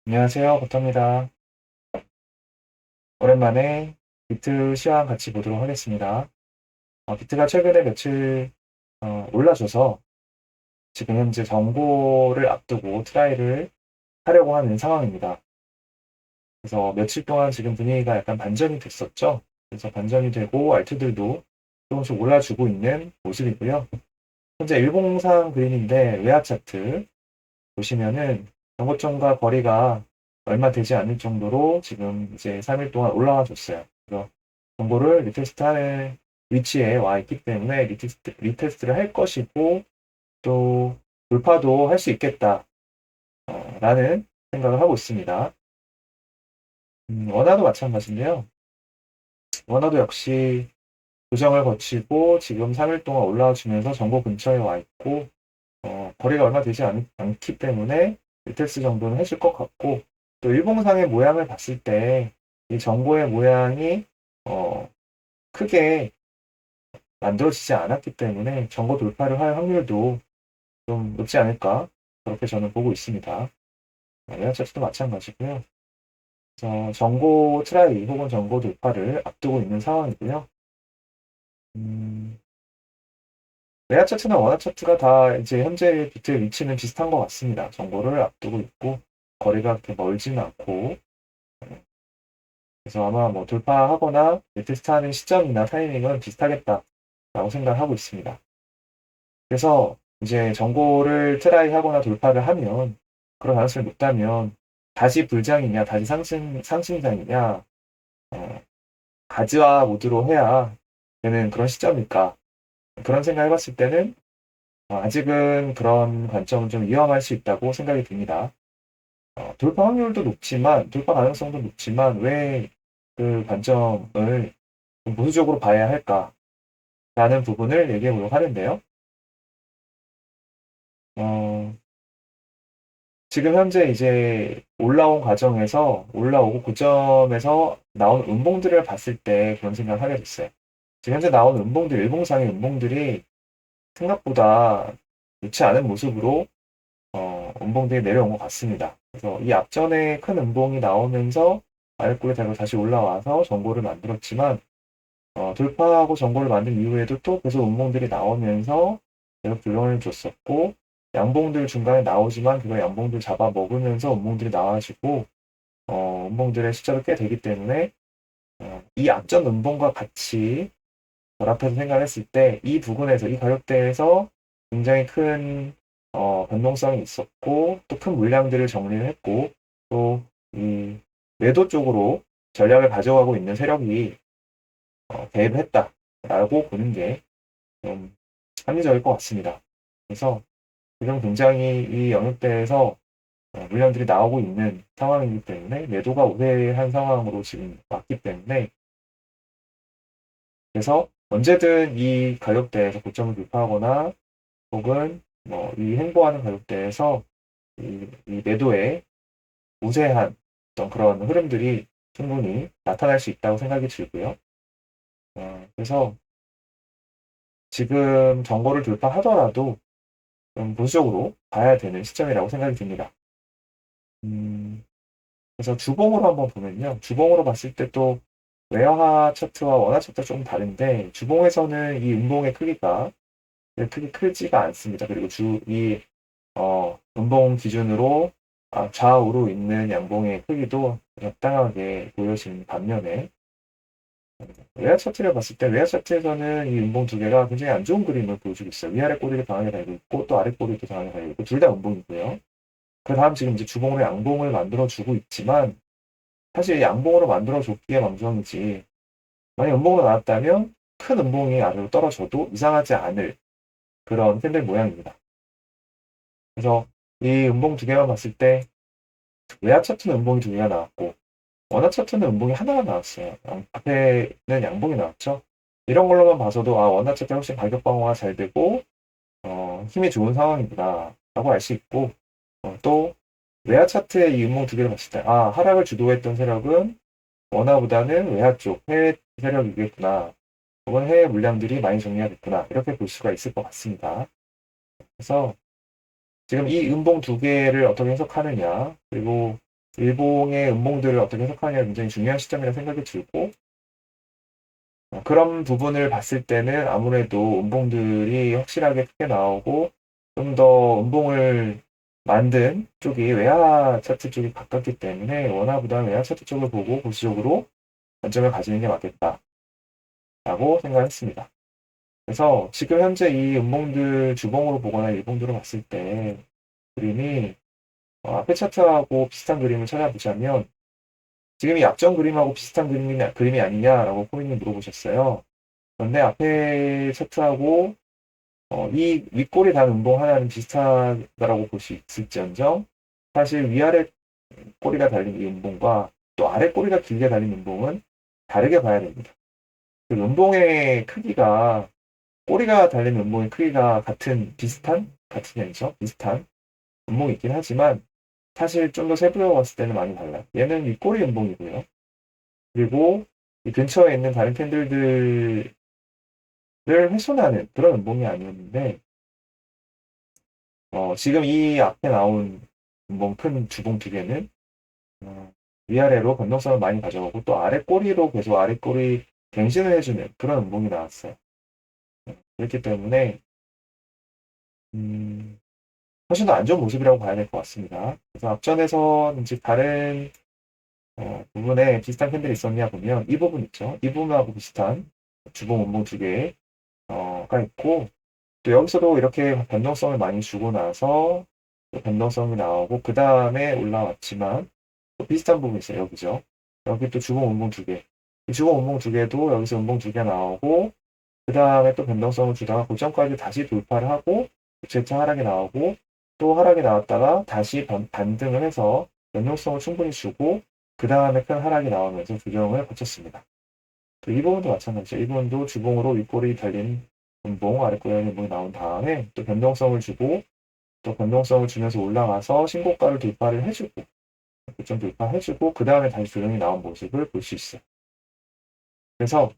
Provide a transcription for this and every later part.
안녕하세요. 버터입니다. 오랜만에 비트 시황 같이 보도록 하겠습니다. 비트가 최근에 며칠 올라줘서 지금 현재 정고를 앞두고 트라이를 하려고 하는 상황입니다. 그래서 며칠 동안 지금 분위기가 약간 반전이 됐었죠. 그래서 반전이 되고 알트들도 조금씩 올라주고 있는 모습이고요. 현재 일봉상 그림인데 외화 차트 보시면은 정고점과 거리가 얼마 되지 않을 정도로 지금 이제 3일 동안 올라와 줬어요. 그래서 정보를 리테스트하는 위치에 와 있기 때문에 리테스트를 할 것이고 또 돌파도 할 수 있겠다 라는 생각을 하고 있습니다. 원화도 마찬가지인데요. 원화도 역시 조정을 거치고 지금 3일 동안 올라와 주면서 정보 근처에 와 있고 거리가 얼마 되지 않기 때문에 리텍스 정도는 해줄 것 같고 또 일봉상의 모양을 봤을 때 이 정보의 모양이 크게 만들어지지 않았기 때문에 정보 돌파를 할 확률도 좀 높지 않을까 그렇게 저는 보고 있습니다. 외화차트도 마찬가지고요. 그래서 정보 트라이 혹은 정보 돌파를 앞두고 있는 상황이고요. 음, 외화 차트나 원화 차트가 다 이제 현재 비트의 위치는 비슷한 것 같습니다. 정보를 앞두고 있고 거리가 그렇게 멀지는 않고 그래서 아마 뭐 돌파하거나 테스트하는 시점이나 타이밍은 비슷하겠다라고 생각을 하고 있습니다. 그래서 이제 정보를 트라이 하거나 돌파를 하면 그런 가능성이 높다면 다시 불장이냐 다시 상승장이냐 가지와 모드로 해야 되는 그런 시점일까 그런 생각을 해봤을 때는 아직은 그런 관점은 좀 위험할 수 있다고 생각이 듭니다. 돌파 확률도 높지만, 돌파 가능성도 높지만, 왜 그 관점을 좀 보수적으로 봐야 할까라는 부분을 얘기해 보려고 하는데요. 어, 지금 현재 이제 올라온 과정에서, 올라오고 고점에서 나온 음봉들을 봤을 때 그런 생각을 하게 됐어요. 지금 현재 나온 음봉들, 일봉상의 음봉들이 생각보다 좋지 않은 모습으로 음봉들이 내려온 것 같습니다. 그래서 이 앞전에 큰 음봉이 나오면서 아랫골에 달고 다시 올라와서 정보를 만들었지만 돌파하고 정보를 만든 이후에도 또 계속 음봉들이 나오면서 계속 균형을 줬었고 양봉들 중간에 나오지만 그걸 양봉들 잡아 먹으면서 음봉들이 나와지고 음봉들의 숫자도 꽤 되기 때문에 이 앞전 음봉과 같이 결합해서 생각했을 때 이 부분에서 이 가격대에서 굉장히 큰 변동성이 있었고 또 큰 물량들을 정리를 했고 또 이 매도 쪽으로 전략을 가져가고 있는 세력이 개입을 했다라고 보는 게 좀 합리적일 것 같습니다. 그래서 지금 굉장히 이 영역대에서 물량들이 나오고 있는 상황이기 때문에 매도가 우세한 상황으로 지금 왔기 때문에 그래서 언제든 이 가격대에서 고점을 돌파하거나 혹은 뭐 이 행보하는 가격대에서 이 매도의 우세한 어떤 그런 흐름들이 충분히 나타날 수 있다고 생각이 들고요. 그래서 지금 정보를 돌파하더라도 좀 보수적으로 봐야 되는 시점이라고 생각이 듭니다. 음, 그래서 주봉으로 한번 보면요. 주봉으로 봤을 때 또 외화 차트와 원화 차트가 조금 다른데 주봉에서는 이 음봉의 크기가 크게 크지가 않습니다. 그리고 음봉 기준으로 좌우로 있는 양봉의 크기도 적당하게 보여지는 반면에 외야 차트를 봤을 때 외야 차트에서는 이 음봉 두 개가 굉장히 안 좋은 그림을 보여주고 있어요. 위아래 꼬리를 강하게 달고 있고 또 아래 꼬리도 강하게 달고 있고 둘 다 음봉이고요. 그 다음 지금 이제 주봉으로 양봉을 만들어주고 있지만 사실 양봉으로 만들어줬기에 망정이지 만약 음봉으로 나왔다면 큰 음봉이 아래로 떨어져도 이상하지 않을 그런 캔들 모양입니다. 그래서 이 음봉 두 개만 봤을 때 외야 차트는 음봉이 두 개가 나왔고 원화 차트는 음봉이 하나가 나왔어요. 앞에는 양봉이 나왔죠. 이런 걸로만 봐서도 원화 차트 훨씬 가격 방어가 잘 되고 힘이 좋은 상황이구나 라고 알 수 있고 또 외화 차트의 이 음봉 두 개를 봤을 때 하락을 주도했던 세력은 원화보다는 외화 쪽 해외 세력이겠구나 혹은 해외 물량들이 많이 정리가 됐구나 이렇게 볼 수가 있을 것 같습니다. 그래서 지금 이 음봉 두 개를 어떻게 해석하느냐 그리고 일봉의 음봉들을 어떻게 해석하느냐가 굉장히 중요한 시점이라 생각이 들고, 그런 부분을 봤을 때는 아무래도 음봉들이 확실하게 크게 나오고 좀 더 음봉을 만든 쪽이 외화 차트 쪽이 가깝기 때문에 원화보다는 외화 차트 쪽을 보고 보수적으로 관점을 가지는 게 맞겠다라고 생각했습니다. 그래서 지금 현재 이 음봉들 주봉으로 보거나 일봉들을 봤을 때 그림이 앞에 차트하고 비슷한 그림을 찾아보자면 지금 이 앞전 그림하고 비슷한 그림이 아니냐라고 코미님 물어보셨어요. 그런데 앞에 차트하고 이 윗꼬리 단 운동 하나는 비슷하다라고 볼 수 있을지언정 사실 위아래 꼬리가 달린 이 운동과 또 아래 꼬리가 길게 달린 운동은 다르게 봐야 됩니다. 그 운동의 크기가 꼬리가 달린 운동의 크기가 같은 게 아니죠. 비슷한 운동이 있긴 하지만 사실 좀 더 세부적으로 봤을 때는 많이 달라요. 얘는 윗꼬리 운동이고요. 그리고 이 근처에 있는 다른 캔들들을 훼손하는 그런 운동이 아니었는데 지금 이 앞에 나온 큰 주봉 두 개는 어, 위아래로 변동성을 많이 가져가고 또 아래 꼬리로 계속 아래 꼬리 갱신을 해주는 그런 운동이 나왔어요. 그렇기 때문에 음, 훨씬 더 안 좋은 모습이라고 봐야 될 것 같습니다. 그래서 앞전에서 이제 다른 부분에 비슷한 캔들이 있었냐 보면 이 부분 있죠. 이 부분하고 비슷한 주봉 운봉 두 개가 있고 또 여기서도 이렇게 변동성을 많이 주고 나서 또 변동성이 나오고 그 다음에 올라왔지만 또 비슷한 부분이 있어요. 여기죠. 여기 또 주봉 운봉 두 개. 이 주봉 운봉 두 개도 여기서 운봉 두 개 나오고 그 다음에 또 변동성을 주다가 고점까지 다시 돌파를 하고 재차 하락이 나오고 또 하락이 나왔다가 다시 반등을 해서 변동성을 충분히 주고 그 다음에 큰 하락이 나오면서 조정을 거쳤습니다. 이 부분도 마찬가지죠. 이 부분도 주봉으로 윗골이 달린 운봉, 아랫골에 운봉이 나온 다음에 또 변동성을 주고 또 변동성을 주면서 올라가서 신고가를 돌파를 해주고 고점 돌파해주고 그 다음에 다시 조정이 나온 모습을 볼 수 있어요. 그래서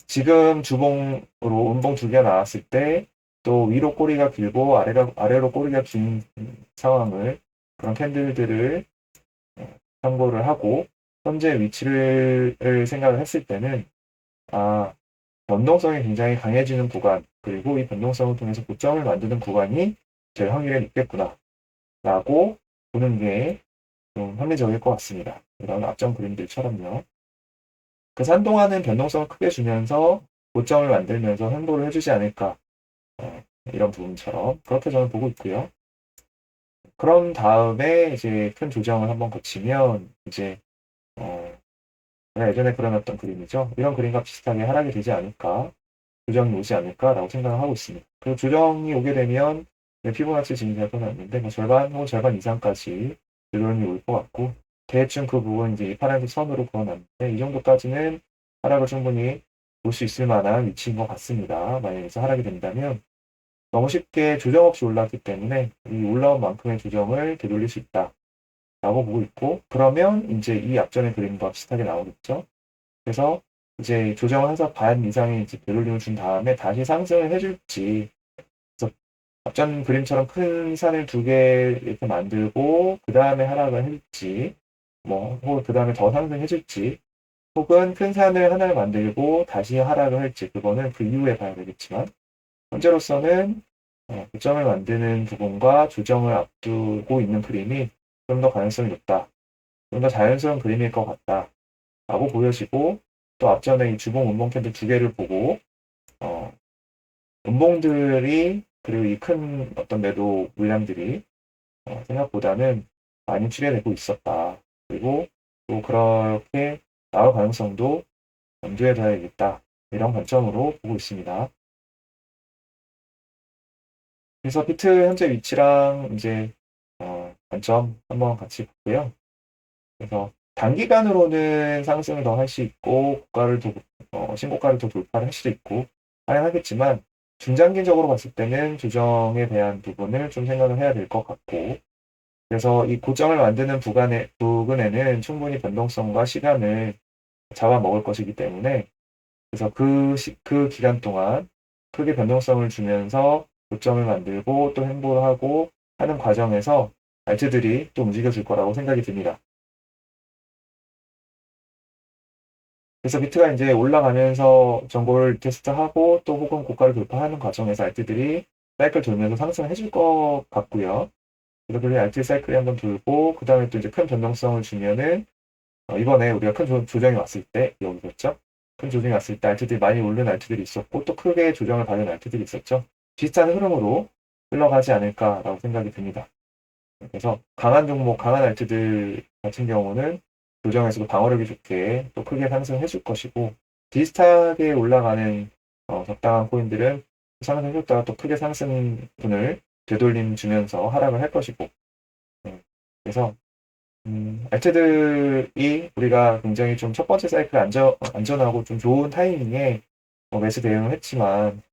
지금 주봉으로 운봉 두 개 나왔을 때 또 위로 꼬리가 길고 아래로 꼬리가 긴 상황을 그런 캔들들을 참고를 하고 현재 위치를 생각을 했을 때는 변동성이 굉장히 강해지는 구간 그리고 이 변동성을 통해서 고점을 만드는 구간이 될 확률이 높겠구나 라고 보는 게 좀 합리적일 것 같습니다. 이런 앞전 그림들처럼요. 그래서 한동안은 변동성을 크게 주면서 고점을 만들면서 행보를 해주지 않을까 이런 부분처럼 그렇게 저는 보고 있고요. 그런 다음에 이제 큰 조정을 한번 거치면 이제 제가 예전에 그려놨던 그림이죠. 이런 그림과 비슷하게 하락이 되지 않을까, 조정이 오지 않을까라고 생각을 하고 있습니다. 그리고 조정이 오게 되면 피보나치 진입을 끊어놨는데 뭐 절반 혹은 절반 이상까지 조정이 올 것 같고 대충 그 부분 이제 이 파란색 선으로 그어놨는데 이 정도까지는 하락을 충분히 볼 수 있을 만한 위치인 것 같습니다. 만약에 하락이 된다면 너무 쉽게 조정 없이 올랐기 때문에 이 올라온 만큼의 조정을 되돌릴 수 있다라고 보고 있고 그러면 이제 이 앞전의 그림과 비슷하게 나오겠죠. 그래서 이제 조정을 해서 반 이상의 이제 되돌림을 준 다음에 다시 상승을 해줄지 그래서 앞전 그림처럼 큰 산을 두 개 이렇게 만들고 그 다음에 하락을 해줄지 뭐 혹은 그 다음에 더 상승해줄지 혹은 큰 산을 하나를 만들고 다시 하락을 할지 그거는 그 이후에 봐야 되겠지만 현재로서는 고점을 만드는 부분과 조정을 앞두고 있는 그림이 좀 더 가능성이 높다. 좀 더 자연스러운 그림일 것 같다. 라고 보여지고 또 앞전에 이 주봉 운봉 캔들 두 개를 보고 운봉들이 그리고 이 큰 어떤 매도 물량들이 생각보다는 많이 출현되고 있었다. 그리고 또 그렇게 나올 가능성도 염두에 둬야겠다. 이런 관점으로 보고 있습니다. 그래서 비트 현재 위치랑 이제 관점 한번 같이 봤고요. 그래서 단기간으로는 상승을 더 할 수 있고 신고가를 더 돌파를 할 수도 있고 가능하겠지만 중장기적으로 봤을 때는 조정에 대한 부분을 좀 생각을 해야 될 것 같고 그래서 이 고점을 만드는 부근에는 충분히 변동성과 시간을 잡아먹을 것이기 때문에 그래서 그 기간 동안 크게 변동성을 주면서 고점을 만들고 또 행보를 하고 하는 과정에서 알트들이 또 움직여질 거라고 생각이 듭니다. 그래서 비트가 이제 올라가면서 정보를 테스트하고 또 혹은 고가를 돌파하는 과정에서 알트들이 사이클 돌면서 상승해 줄 것 같고요. 그리고 알트 사이클이 한번 돌고 그 다음에 또 이제 큰 변동성을 주면은 이번에 우리가 큰 조정이 왔을 때 여기였죠. 큰 조정이 왔을 때 알트들이 많이 오른 알트들이 있었고 또 크게 조정을 받은 알트들이 있었죠. 비슷한 흐름으로 흘러가지 않을까라고 생각이 듭니다. 그래서 강한 종목, 강한 알트들 같은 경우는 조정에서도 방어력이 좋게 또 크게 상승해 줄 것이고 비슷하게 올라가는 적당한 코인들은 상승해줬다가 또 크게 상승분을 되돌림 주면서 하락을 할 것이고 그래서 알트들이 우리가 굉장히 좀 첫 번째 사이클 안전하고 좀 좋은 타이밍에 매수 대응을 했지만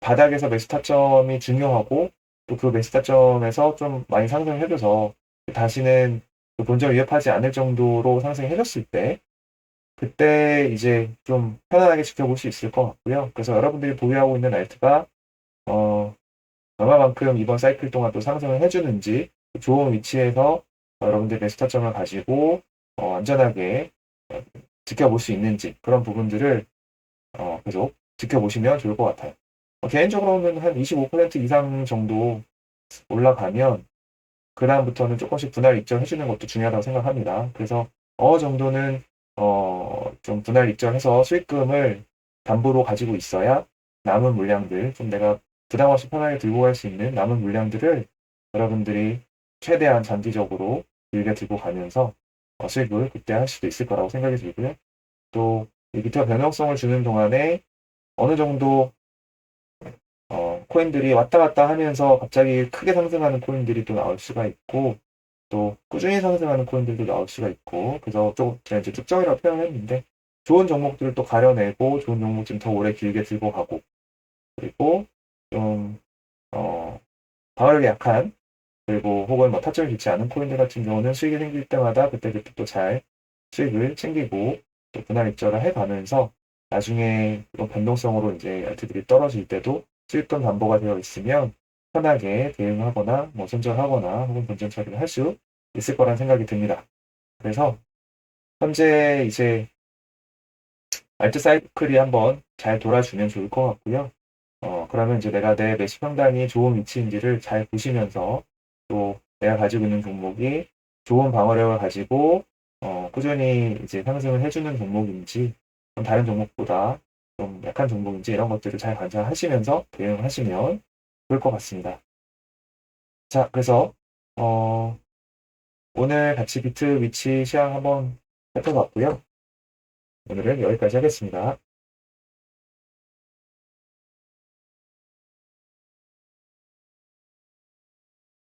바닥에서 매수 타점이 중요하고 또 그 매수 타점에서 좀 많이 상승해줘서 다시는 그 본전을 위협하지 않을 정도로 상승해줬을 때 그때 이제 좀 편안하게 지켜볼 수 있을 것 같고요. 그래서 여러분들이 보유하고 있는 알트가 얼마만큼 이번 사이클 동안 또 상승을 해주는지 좋은 위치에서 여러분들 매수 타점을 가지고 안전하게 지켜볼 수 있는지 그런 부분들을 계속 지켜보시면 좋을 것 같아요. 개인적으로는 한 25% 이상 정도 올라가면 그 다음부터는 조금씩 분할 입점해주는 것도 중요하다고 생각합니다. 그래서 어느 정도는 좀 분할 입점해서 수익금을 담보로 가지고 있어야 남은 물량들 좀 내가 부담 없이 편하게 들고 갈 수 있는 남은 물량들을 여러분들이 최대한 장기적으로 길게 들고 가면서 수익을 그때 할 수도 있을 거라고 생각이 들고요. 또 이 비트가 변동성을 주는 동안에 어느 정도 코인들이 왔다 갔다 하면서 갑자기 크게 상승하는 코인들이 또 나올 수가 있고 또 꾸준히 상승하는 코인들도 나올 수가 있고 그래서 좀 제가 이제 특정이라고 표현을 했는데 좋은 종목들을 또 가려내고 좋은 종목 좀 더 오래 길게 들고 가고 그리고 좀 방어력이 약한 그리고 혹은 뭐 타점이 좋지 않은 코인들 같은 경우는 수익이 생길 때마다 그때그때 또 잘 수익을 챙기고 또 분할 입절을 해가면서 나중에 이런 변동성으로 이제 알트들이 떨어질 때도 수익금 담보가 되어 있으면 편하게 대응하거나 뭐 손절하거나 혹은 본전 처리를 할 수 있을 거란 생각이 듭니다. 그래서 현재 이제 알트 사이클이 한번 잘 돌아주면 좋을 것 같고요. 그러면 이제 내가 내 매수 평단이 좋은 위치인지를 잘 보시면서 또 내가 가지고 있는 종목이 좋은 방어력을 가지고 꾸준히 이제 상승을 해주는 종목인지 다른 종목보다 좀 약한 종목인지 이런 것들을 잘 관찰하시면서 대응하시면 좋을 것 같습니다. 자, 그래서 오늘 같이 비트 위치 시황 한번 살펴봤고요. 오늘은 여기까지 하겠습니다.